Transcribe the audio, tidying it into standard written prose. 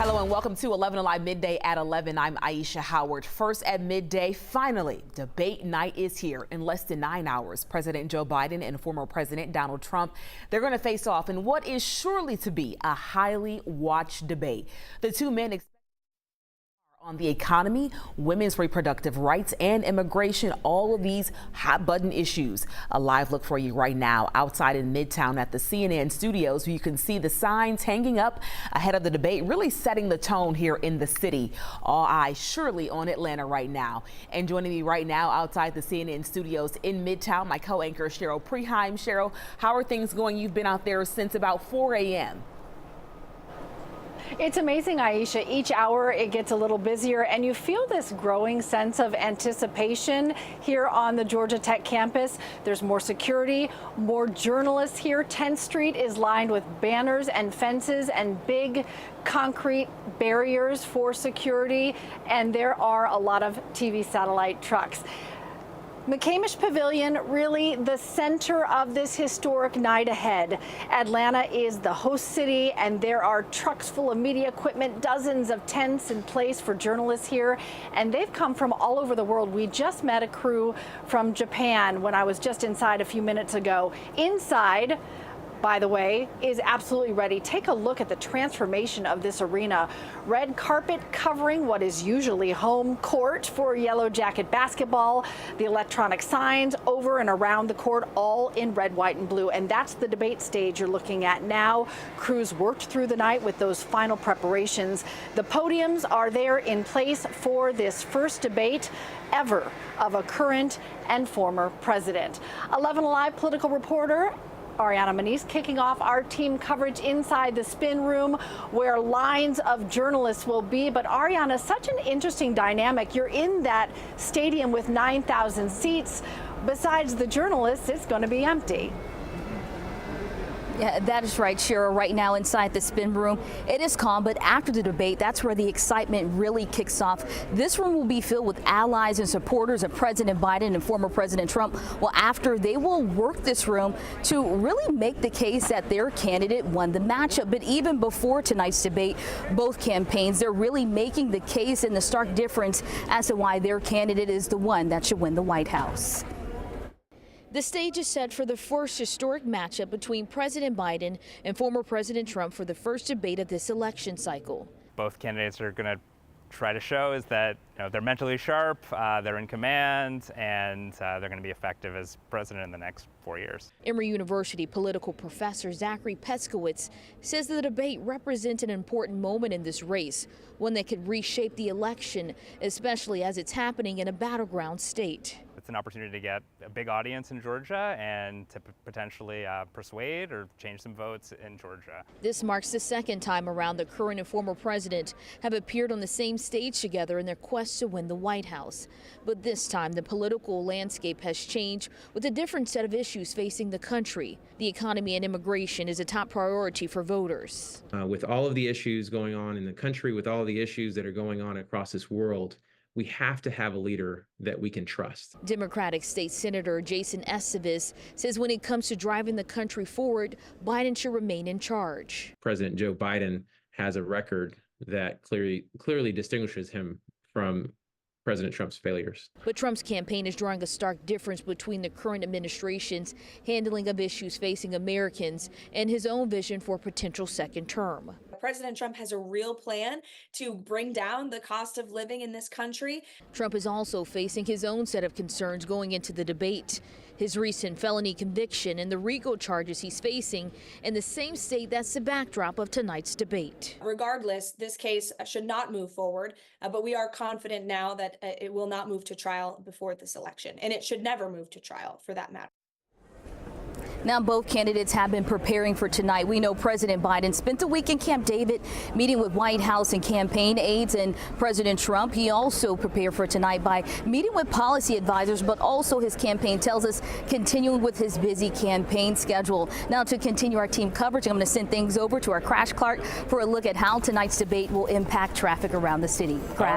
Hello and welcome to 11 Alive Midday at 11. I'm Aisha Howard. First at midday, finally, debate night is here. In less than 9 hours, President Joe Biden and former President Donald Trump, they're going to face off in what is surely to be a highly watched debate. The two men on the economy, women's reproductive rights, and immigration, all of these hot button issues. A live look for you right now outside in Midtown at the CNN studios, where you can see the signs hanging up ahead of the debate, really setting the tone here in the city. All eyes surely on Atlanta right now. And joining me right now outside the CNN studios in Midtown, my co-anchor Cheryl Preheim. Cheryl, how are things going? You've been out there since about 4 a.m. It's amazing, Aisha. Each hour it gets a little busier, and you feel this growing sense of anticipation here on the Georgia Tech campus. There's more security, more journalists here. 10th Street is lined with banners and fences and big concrete barriers for security, and there are a lot of TV satellite trucks. McCamish Pavilion, really the center of this historic night ahead. Atlanta is the host city, and there are trucks full of media equipment, dozens of tents in place for journalists here, and they've come from all over the world. We just met a crew from Japan when I was just inside a few minutes ago. Inside, by the way, is absolutely ready. Take a look at the transformation of this arena. Red carpet covering what is usually home court for Yellow Jacket basketball. The electronic signs over and around the court, all in red, white, and blue. And that's the debate stage you're looking at now. Crews worked through the night with those final preparations. The podiums are there in place for this first debate ever of a current and former president. 11 Alive political reporter Ariana Manise kicking off our team coverage inside the spin room where lines of journalists will be. But Ariana, such an interesting dynamic. You're in that stadium with 9,000 seats. Besides the journalists, it's going to be empty. Yeah, that is right, Cheryl. Right now inside the spin room, it is calm, but after the debate, that's where the excitement really kicks off. This room will be filled with allies and supporters of President Biden and former President Trump. Well, after they will work this room to really make the case that their candidate won the matchup. But even before tonight's debate, both campaigns, they're really making the case and the stark difference as to why their candidate is the one that should win the White House. The stage is set for the first historic matchup between President Biden and former President Trump for the first debate of this election cycle. Both candidates are going to try to show is that they're mentally sharp, they're in command, and they're going to be effective as president in the next 4 years. Emory University political professor Zachary Peskowitz says the debate represents an important moment in this race, one that could reshape the election, especially as it's happening in a battleground state. It's an opportunity to get a big audience in Georgia and to potentially persuade or change some votes in Georgia. This marks the second time around the current and former president have appeared on the same stage together in their quest to win the White House. But this time the political landscape has changed with a different set of issues facing the country. The economy and immigration is a top priority for voters. With all of the issues going on in the country, with all the issues that are going on across this world, we have to have a leader that we can trust. Democratic State Senator Jason Estevez says when it comes to driving the country forward, Biden should remain in charge. President Joe Biden has a record that clearly distinguishes him from President Trump's failures. But Trump's campaign is drawing a stark difference between the current administration's handling of issues facing Americans and his own vision for a potential second term. President Trump has a real plan to bring down the cost of living in this country. Trump is also facing his own set of concerns going into the debate. His recent felony conviction and the RICO charges he's facing in the same state that's the backdrop of tonight's debate. Regardless, this case should not move forward, but we are confident now that it will not move to trial before this election, and it should never move to trial for that matter. Now, both candidates have been preparing for tonight. We know President Biden spent the week in Camp David meeting with White House and campaign aides, and President Trump, he also prepared for tonight by meeting with policy advisors, but also his campaign tells us continuing with his busy campaign schedule. Now, to continue our team coverage, I'm going to send things over to our Crash Clark for a look at how tonight's debate will impact traffic around the city. Crash.